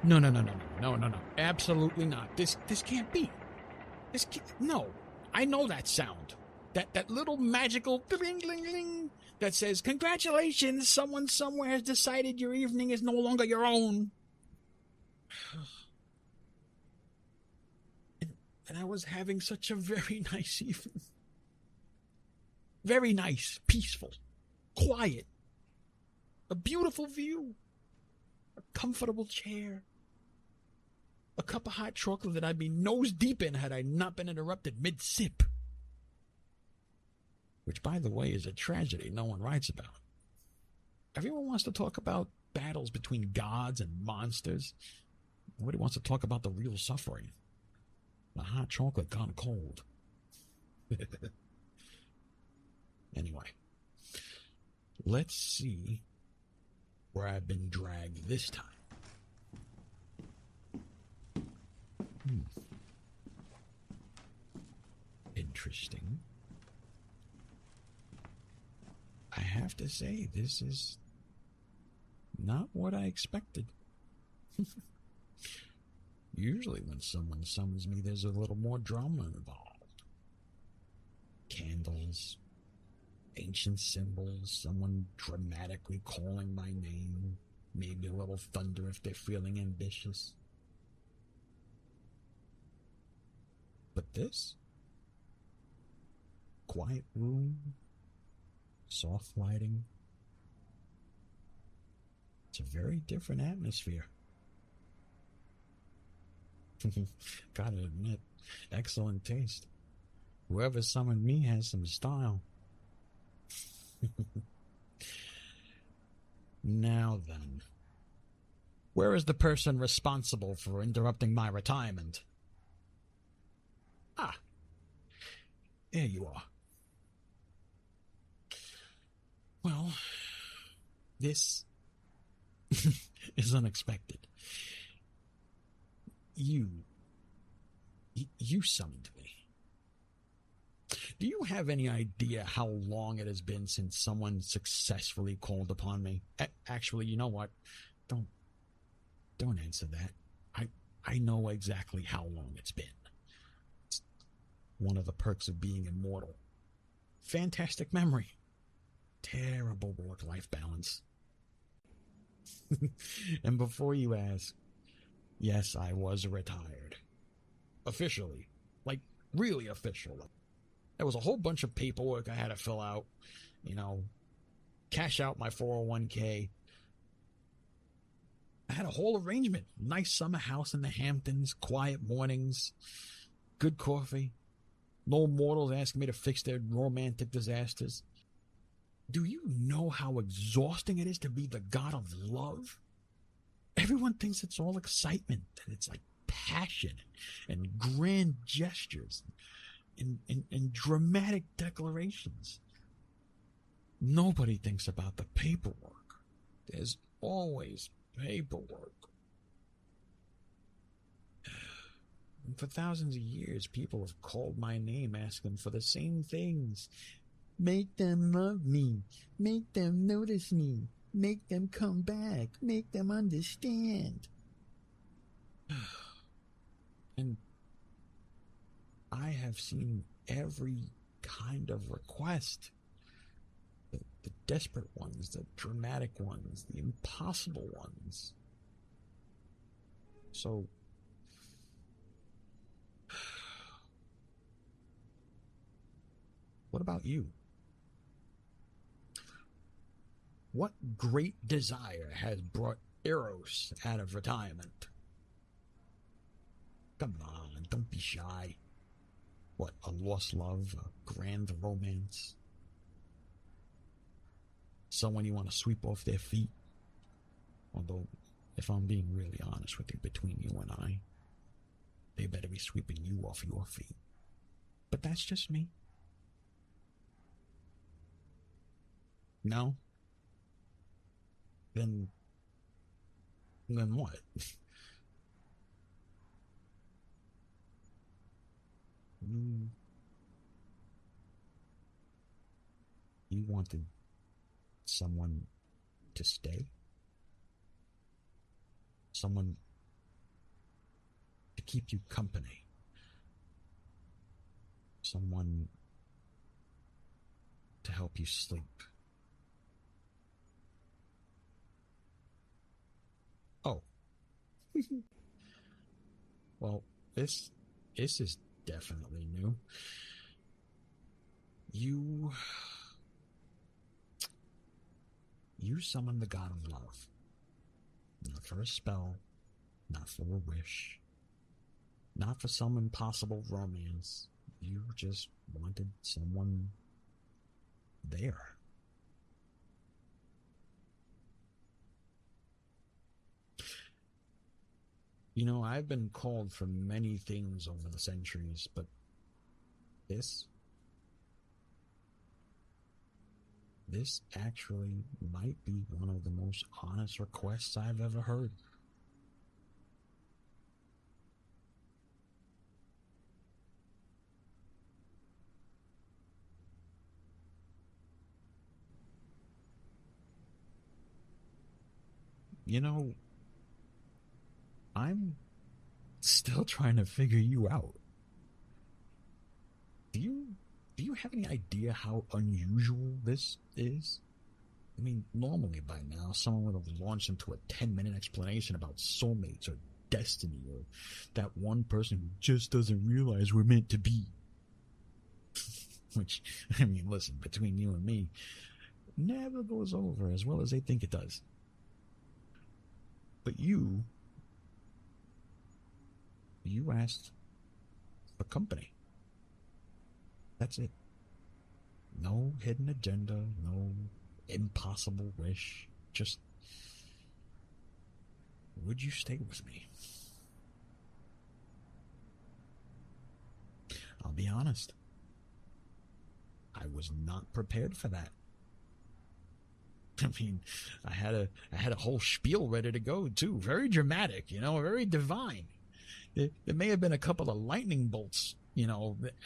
No. No. Absolutely not. This can't be. No. I know that sound. That little magical ding-ling-ling that says, "Congratulations, someone somewhere has decided your evening is no longer your own." And I was having such a very nice evening. Very nice, peaceful, quiet, a beautiful view, a comfortable chair, a cup of hot chocolate that I'd be nose deep in had I not been interrupted mid-sip. Which, by the way, is a tragedy no one writes about. Everyone wants to talk about battles between gods and monsters. Nobody wants to talk about the real suffering. The hot chocolate gone cold. Anyway, let's see where I've been dragged this time. Interesting. I have to say, this is not what I expected. Usually when someone summons me, there's a little more drama involved. Candles, ancient symbols, someone dramatically calling my name, maybe a little thunder if they're feeling ambitious. But this? Quiet room, soft lighting. It's a very different atmosphere. Gotta admit, excellent taste. Whoever summoned me has some style. Now then, where is the person responsible for interrupting my retirement? Ah, there you are. Well, this is unexpected. You summoned me. Do you have any idea how long it has been since someone successfully called upon me? Actually, you know what? Don't answer that. I know exactly how long it's been. It's one of the perks of being immortal. Fantastic memory. Terrible work-life balance. And before you ask, yes, I was retired. Officially. Like, really official. There was a whole bunch of paperwork I had to fill out. Cash out my 401k. I had a whole arrangement. Nice summer house in the Hamptons, quiet mornings, good coffee. No mortals asking me to fix their romantic disasters. Do you know how exhausting it is to be the god of love? Everyone thinks it's all excitement, and it's like passion and grand gestures and dramatic declarations. Nobody thinks about the paperwork. There's always paperwork. And for thousands of years, people have called my name asking for the same things. Make them love me. Make them notice me. Make them come back. Make them understand. And I have seen every kind of request. The desperate ones, the dramatic ones, the impossible ones. So, what about you? What great desire has brought Eros out of retirement? Come on, don't be shy. What, a lost love, a grand romance? Someone you want to sweep off their feet? Although, if I'm being really honest with you, between you and I, they better be sweeping you off your feet. But that's just me. No? Then what? You wanted someone to stay? Someone to keep you company. Someone to help you sleep. Oh. Well, this is definitely new. You summon the god of love. Not for a spell, not for a wish, not for some impossible romance. You just wanted someone there. You know, I've been called for many things over the centuries, but this actually might be one of the most honest requests I've ever heard. You know, I'm still trying to figure you out. Do you have any idea how unusual this is? I mean, normally by now, someone would have launched into a 10-minute explanation about soulmates or destiny or that one person who just doesn't realize we're meant to be. Which, I mean, listen, between you and me, never goes over as well as they think it does. But you asked for company. That's it. No hidden agenda, no impossible wish. Just, would you stay with me? I'll be honest. I was not prepared for that. I mean, I had a whole spiel ready to go too. Very dramatic, very divine. There may have been a couple of lightning bolts,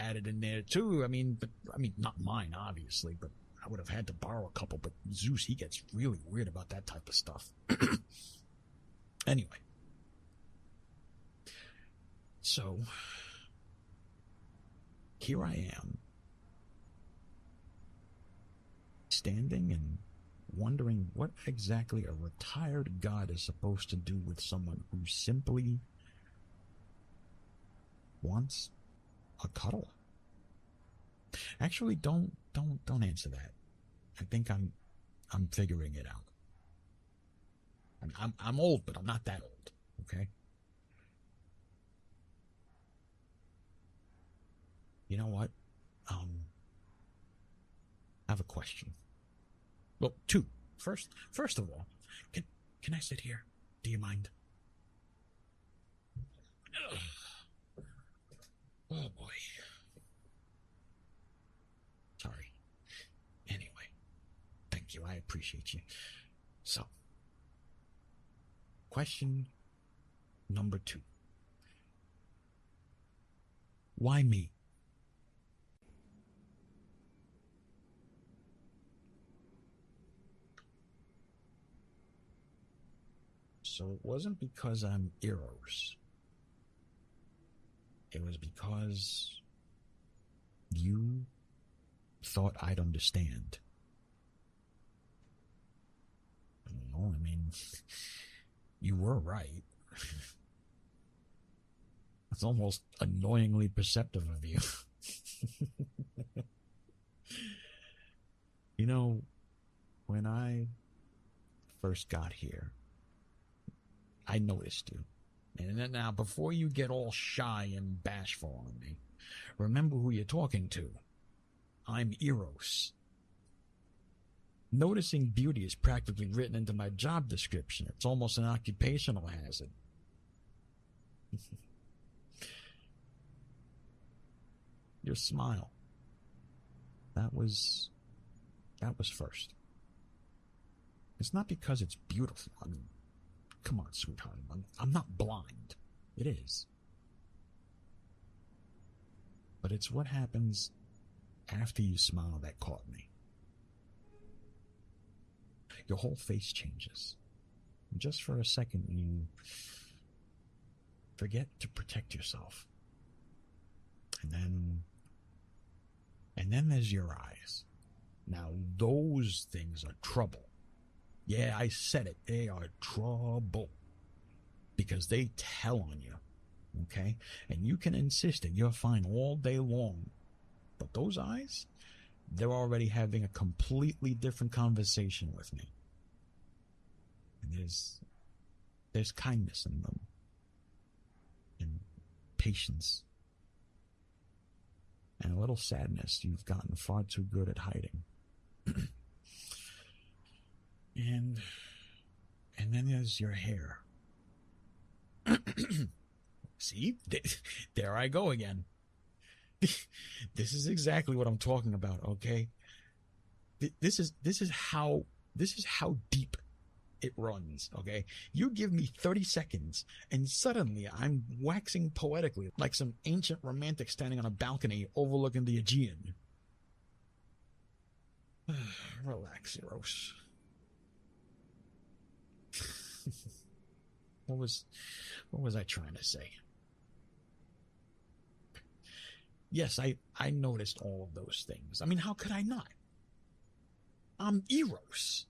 added in there too. I mean, not mine, obviously, but I would have had to borrow a couple. But Zeus, he gets really weird about that type of stuff. Anyway, so here I am, standing and wondering what exactly a retired god is supposed to do with someone who simply wants a cuddle. Actually, don't answer that. I think I'm figuring it out. I'm old, but I'm not that old. Okay. You know what? I have a question. Well, two. First of all, can I sit here? Do you mind? Ugh. Oh boy. Sorry. Anyway, thank you. I appreciate you. So, question number 2. Why me? So it wasn't because I'm Eros. It was because you thought I'd understand. Well, I mean, you were right. It's almost annoyingly perceptive of you. When I first got here, I noticed you. And then now, before you get all shy and bashful on me, remember who you're talking to. I'm Eros. Noticing beauty is practically written into my job description. It's almost an occupational hazard. Your smile. That was first. It's not because it's beautiful. I mean, come on, sweetheart. I'm not blind. It is. But it's what happens after you smile that caught me. Your whole face changes. just for a second, you forget to protect yourself. And then there's your eyes. Now, those things are trouble. Yeah, I said it. They are trouble. Because they tell on you. Okay? And you can insist that you're fine all day long. But those eyes, they're already having a completely different conversation with me. And there's kindness in them. And patience. And a little sadness you've gotten far too good at hiding. and then there's your hair. See? There I go again. This is exactly what I'm talking about, okay? This is how deep it runs, okay? You give me 30 seconds, and suddenly I'm waxing poetically like some ancient romantic standing on a balcony overlooking the Aegean. Relax, Eros. What was I trying to say? Yes, I noticed all of those things. I mean, how could I not? I'm Eros.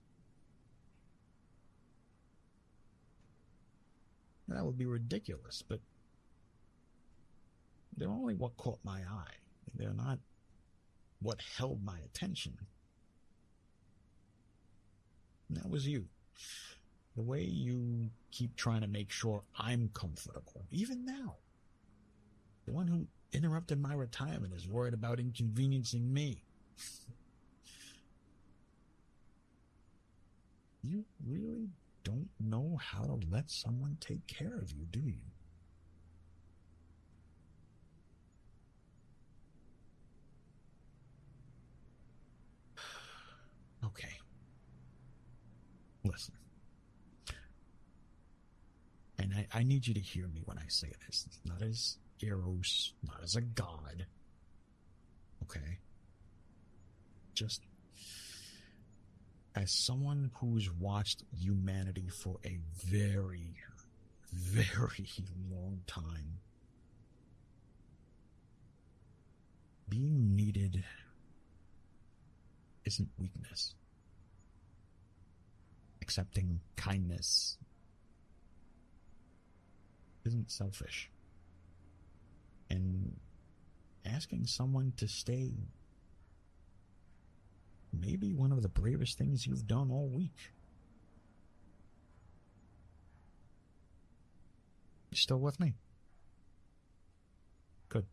That would be ridiculous, but they're only what caught my eye. They're not what held my attention. And that was you. The way you keep trying to make sure I'm comfortable, even now. The one who interrupted my retirement is worried about inconveniencing me. You really don't know how to let someone take care of you, do you? Okay. Listen. And I need you to hear me when I say this. It's not as Eros, not as a god. Okay? Just as someone who's watched humanity for a very, very long time, being needed isn't weakness. Accepting kindness isn't selfish. And asking someone to stay may be one of the bravest things you've done all week. You still with me? Good.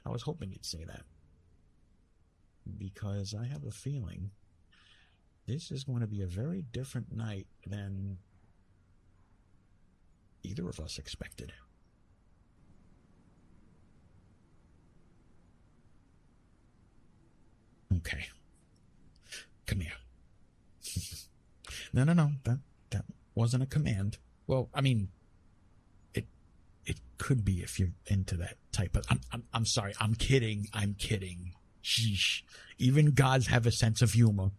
I was hoping you'd say that. Because I have a feeling this is going to be a very different night than either of us expected. Okay. Come here. No. That wasn't a command. Well, I mean, it could be if you're into that type of. I'm sorry. I'm kidding. Sheesh. Even gods have a sense of humor.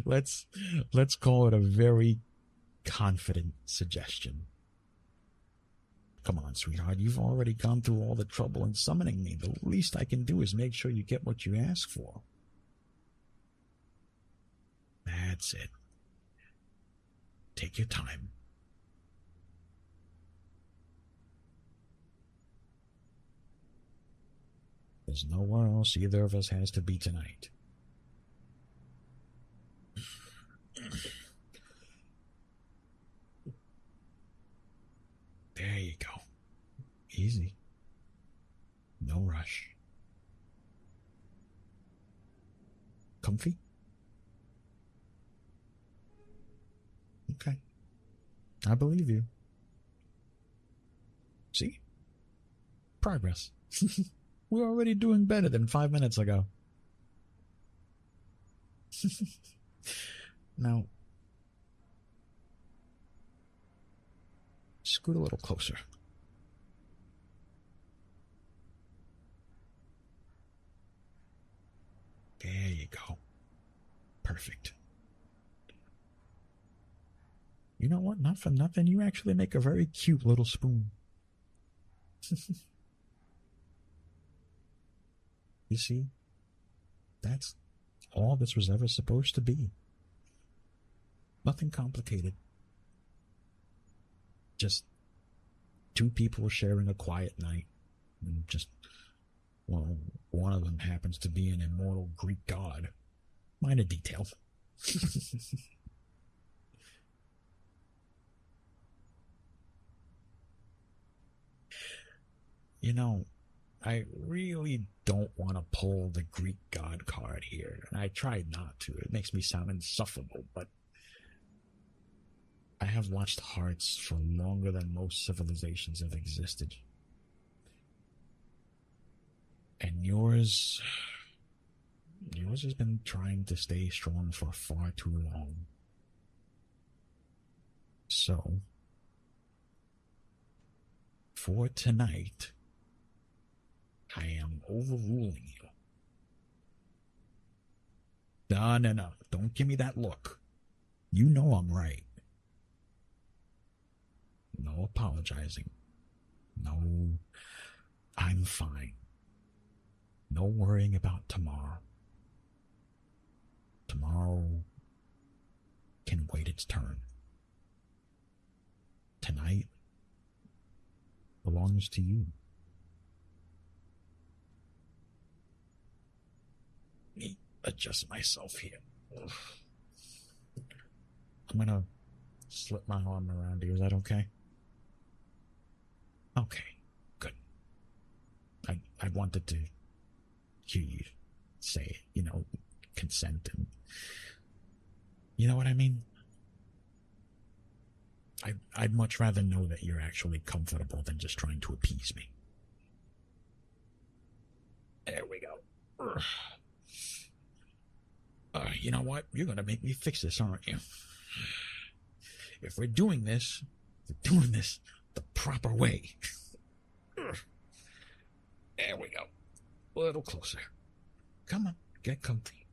Let's call it a very confident suggestion. Come on, sweetheart. You've already gone through all the trouble in summoning me. The least I can do is make sure you get what you ask for. That's it. Take your time. There's nowhere else either of us has to be tonight. There you go. Easy. No rush. Comfy? Okay. I believe you. See? Progress. We're already doing better than 5 minutes ago. Now, scoot a little closer. There you go. Perfect. You know what? Not for nothing. You actually make a very cute little spoon. You see, that's all this was ever supposed to be. Nothing complicated. Just two people sharing a quiet night. And just, well, one of them happens to be an immortal Greek god. Minor detail. You know, I really don't want to pull the Greek god card here, and I tried not to. It makes me sound insufferable, but I have watched hearts for longer than most civilizations have existed. And yours has been trying to stay strong for far too long. So, for tonight, I am overruling you. No. Don't give me that look. You know I'm right. No apologizing. No, I'm fine. No worrying about tomorrow. Tomorrow can wait its turn. Tonight belongs to you. Let me adjust myself here. I'm gonna slip my arm around you. Is that okay? Okay, good. I wanted to hear you say, consent, and you know what I mean? I'd much rather know that you're actually comfortable than just trying to appease me. There we go. You know what? You're going to make me fix this, aren't you? If we're doing this the proper way. There we go. A little closer. Come on, get comfy.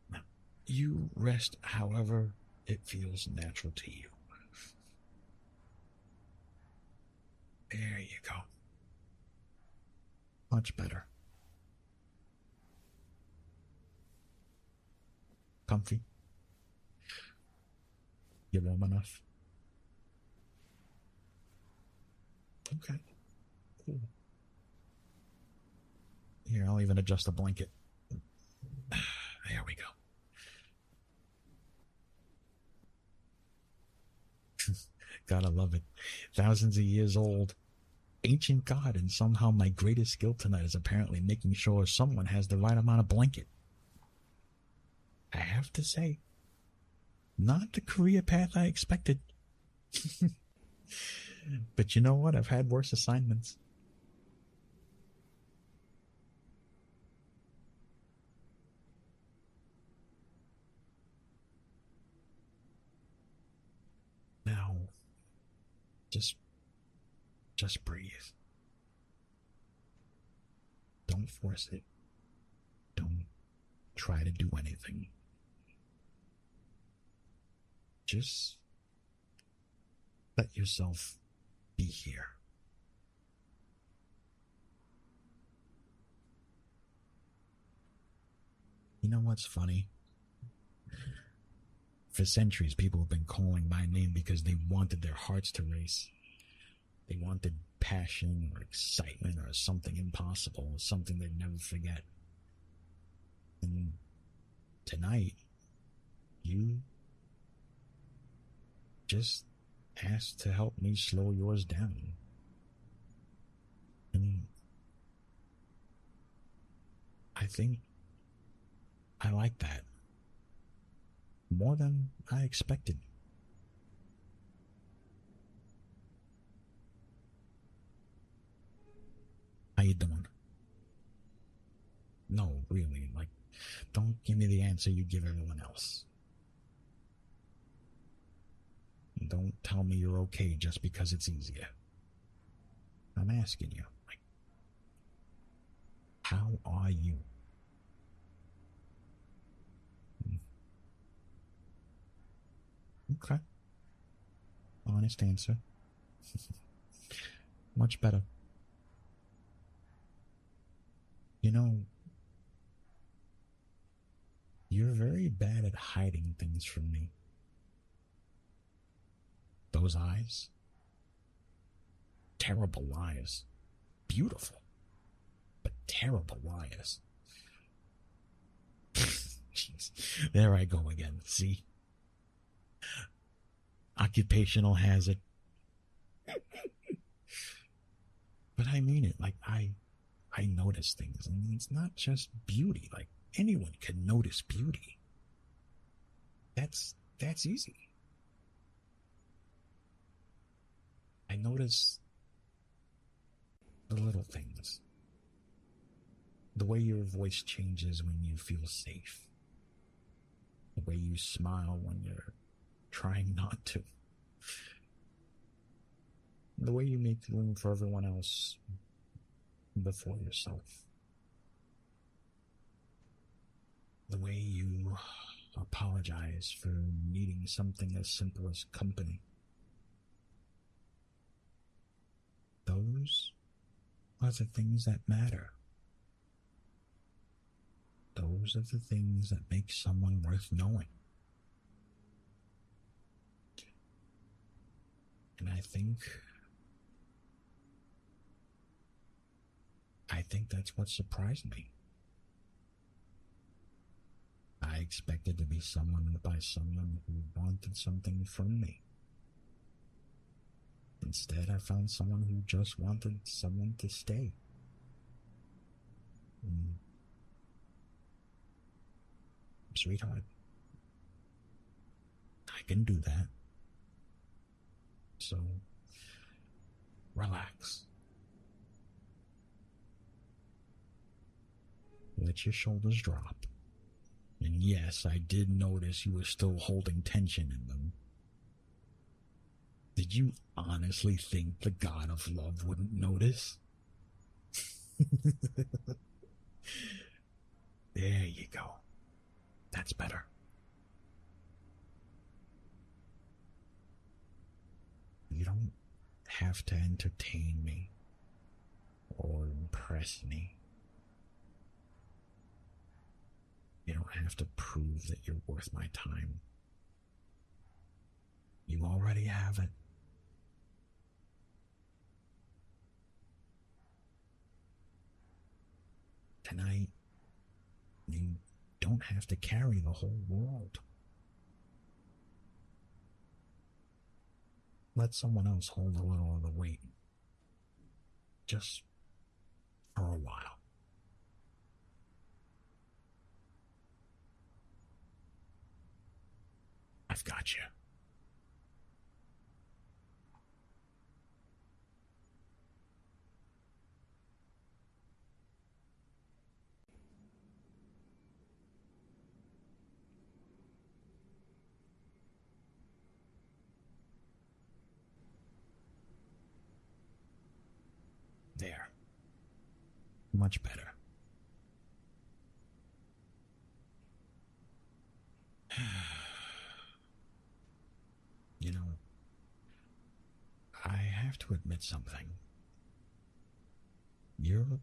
Now, you rest however it feels natural to you. There you go. Much better. Comfy? You warm enough? Okay. Cool. Here, I'll even adjust the blanket. There we go. Gotta love it. Thousands of years old. Ancient god, and somehow my greatest skill tonight is apparently making sure someone has the right amount of blanket. I have to say, not the career path I expected. But you know what? I've had worse assignments. Now, just breathe. Don't force it. Don't try to do anything. Just let yourself be here. You know what's funny? For centuries, people have been calling my name because they wanted their hearts to race. They wanted passion or excitement or something impossible, or something they'd never forget. And tonight, you just asked to help me slow yours down. And I think I like that more than I expected. How you doing? No, really, don't give me the answer you give everyone else. Don't tell me you're okay just because it's easier. I'm asking you, how are you? Okay. Honest answer. Much better. You know, you're very bad at hiding things from me. Those eyes. Terrible liars. Beautiful, but terrible liars. Jeez. There I go again. See? Occupational hazard. But I mean it. Like, I notice things. And it's not just beauty. Like, anyone can notice beauty. That's easy. I notice the little things. The way your voice changes when you feel safe. The way you smile when you're trying not to. The way you make room for everyone else before yourself. The way you apologize for needing something as simple as company. Those are the things that matter. Those are the things that make someone worth knowing. And I think that's what surprised me. I expected to be someone by someone who wanted something from me. Instead, I found someone who just wanted someone to stay. Sweetheart, I can do that. So, relax. Let your shoulders drop. And yes, I did notice you were still holding tension in them. Did you honestly think the God of Love wouldn't notice? There you go. That's better. You don't have to entertain me or impress me. You don't have to prove that you're worth my time. You already have it. Tonight, you don't have to carry the whole world. Let someone else hold a little of the weight. Just for a while. I've got you. There. Much better. You know, I have to admit something. You're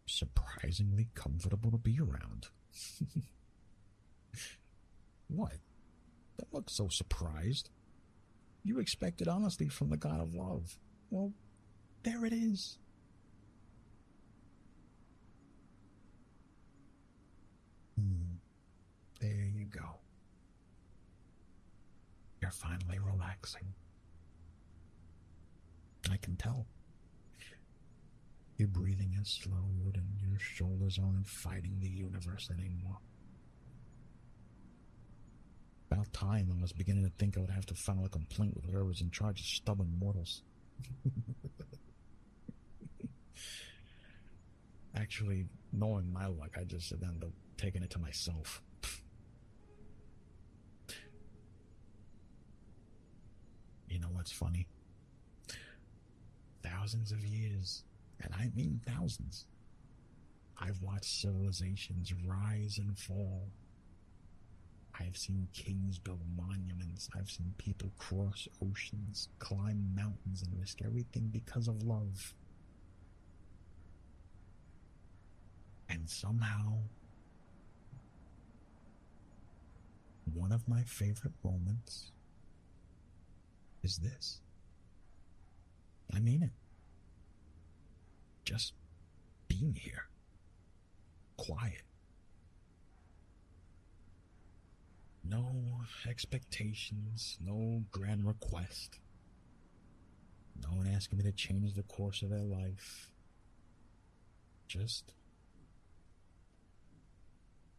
surprisingly comfortable to be around. What? Don't look so surprised. You expected honesty from the God of Love. Well, there it is. There you go. You're finally relaxing. I can tell. Your breathing has slowed and your shoulders aren't fighting the universe anymore. About time I was beginning to think I would have to file a complaint with whoever was in charge of stubborn mortals. Actually, knowing my luck, I just ended up taking it to myself. You know what's funny? Thousands of years, and I mean thousands, I've watched civilizations rise and fall. I've seen kings build monuments. I've seen people cross oceans, climb mountains, and risk everything because of love. And somehow, one of my favorite moments is this. I mean it. Just being here. Quiet. No expectations, no grand request. No one asking me to change the course of their life. Just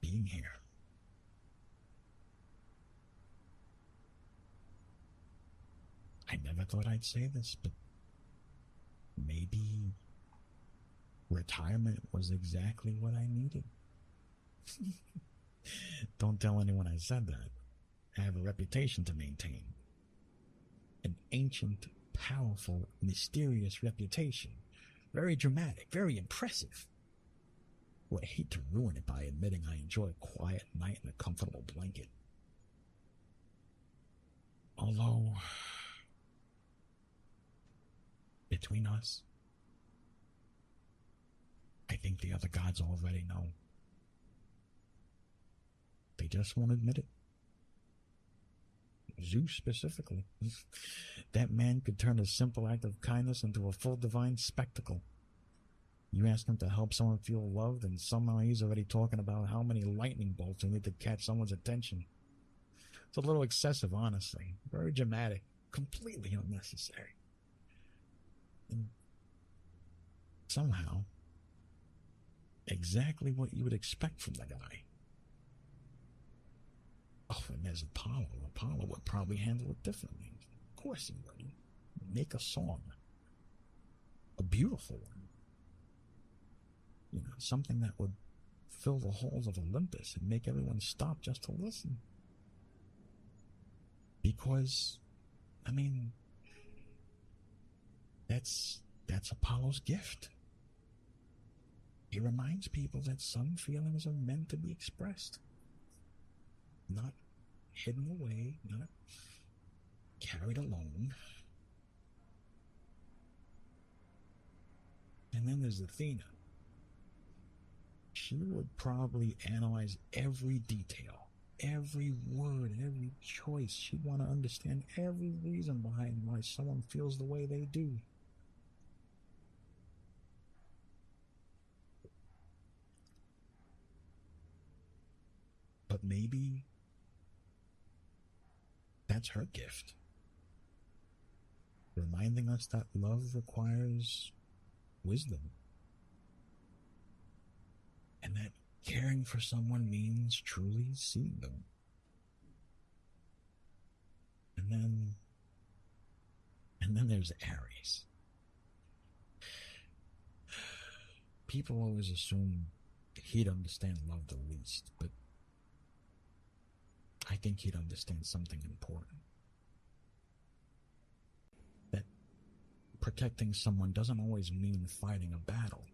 being here. I never thought I'd say this, but maybe retirement was exactly what I needed. Don't tell anyone I said that. I have a reputation to maintain. An ancient, powerful, mysterious reputation. Very dramatic, very impressive. Would hate to ruin it by admitting I enjoy a quiet night in a comfortable blanket. Although, between us, I think the other gods already know. They just won't admit it. Zeus specifically. That man could turn a simple act of kindness into a full divine spectacle. You ask him to help someone feel loved, and somehow he's already talking about how many lightning bolts you need to catch someone's attention. It's a little excessive, honestly. Very dramatic. Completely unnecessary. And somehow, exactly what you would expect from the guy. Oh, and there's Apollo. Apollo would probably handle it differently. Of course he would. Make a song. A beautiful one. You know, something that would fill the halls of Olympus and make everyone stop just to listen. Because, I mean, that's Apollo's gift. He reminds people that some feelings are meant to be expressed. Not hidden away, not carried alone. And then there's Athena. She would probably analyze every detail, every word, every choice. She'd want to understand every reason behind why someone feels the way they do. But maybe that's her gift. Reminding us that love requires wisdom. And that caring for someone means truly seeing them. And then there's Ares. People always assume he'd understand love the least, but I think he'd understand something important. That protecting someone doesn't always mean fighting a battle.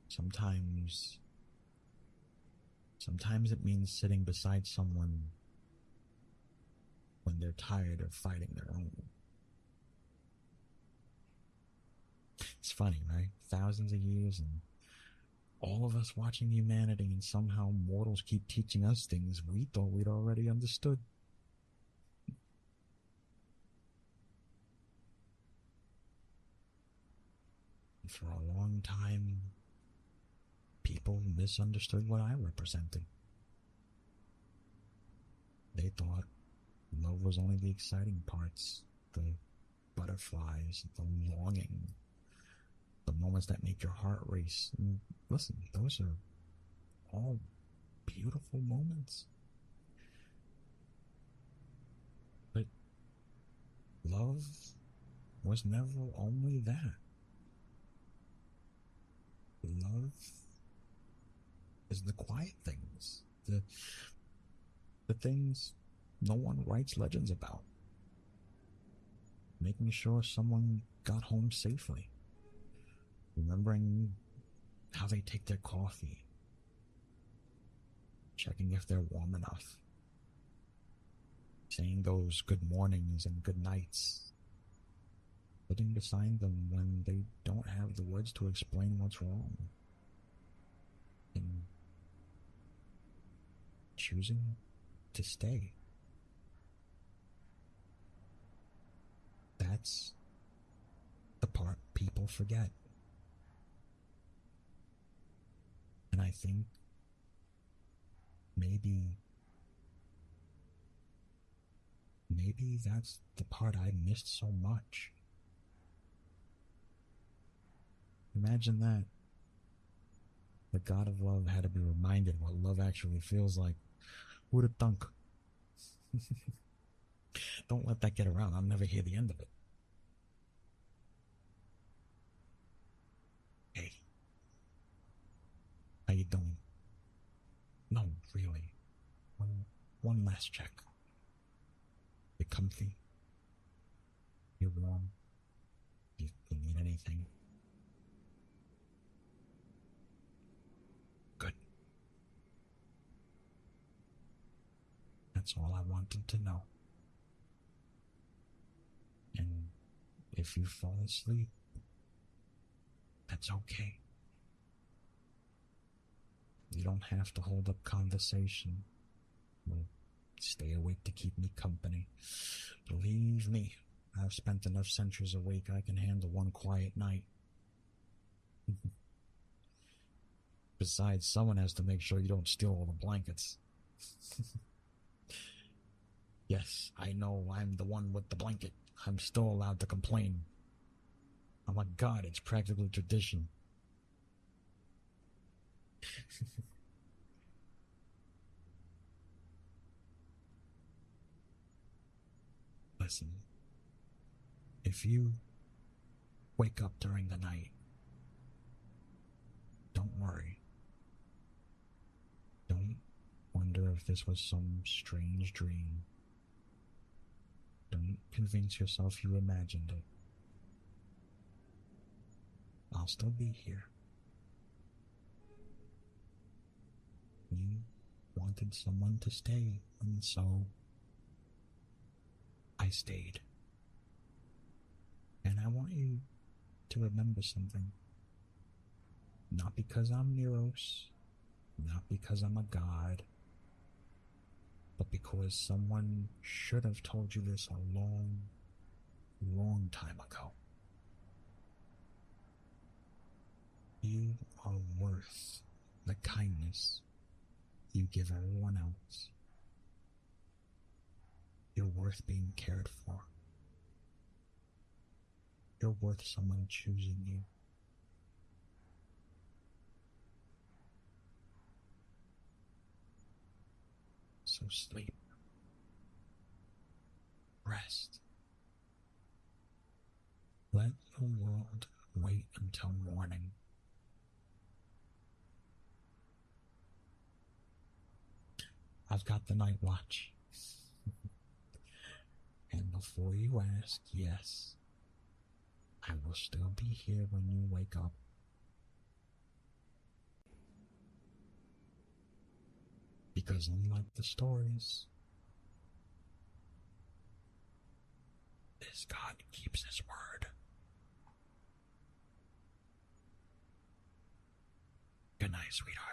Sometimes it means sitting beside someone when they're tired of fighting their own. It's funny, right? Thousands of years and all of us watching humanity, and somehow mortals keep teaching us things we thought we'd already understood. And for a long time, people misunderstood what I represented. They thought love was only the exciting parts, the butterflies, the longing, the moments that make your heart race. And listen, those are all beautiful moments. But love was never only that. Love is the quiet things, the things no one writes legends about. Making sure someone got home safely. Remembering how they take their coffee. checking if they're warm enough, saying those good mornings and good nights, sitting beside them when they don't have the words to explain what's wrong, and choosing to stay. That's the part people forget. And I think maybe that's the part I missed so much. Imagine that. The God of love had to be reminded what love actually feels like. Who'd have thunk? Don't let that get around. I'll never hear the end of it. Hey. How you doing? No, really. One last check. You comfy? You warm? You need anything? Good. That's all I wanted to know. And if you fall asleep, that's okay. You don't have to hold up conversation. Well, stay awake to keep me company. Believe me, I've spent enough centuries awake. I can handle one quiet night. Besides, someone has to make sure you don't steal all the blankets. Yes, I know I'm the one with the blanket. I'm still allowed to complain. Oh my God, it's practically tradition. Listen, if you wake up during the night, don't worry. Don't wonder if this was some strange dream. Don't convince yourself you imagined it. I'll still be here. You wanted someone to stay, and so I stayed. And I want you to remember something. Not because I'm Eros, not because I'm a god, but because someone should have told you this a long, long time ago. You are worth the kindness you give everyone else. You're worth being cared for. You're worth someone choosing you. So sleep. Rest. Let the world wait until morning. I've got the night watch. And before you ask, yes, I will still be here when you wake up. Because unlike the stories, this God keeps his word. Good night, sweetheart.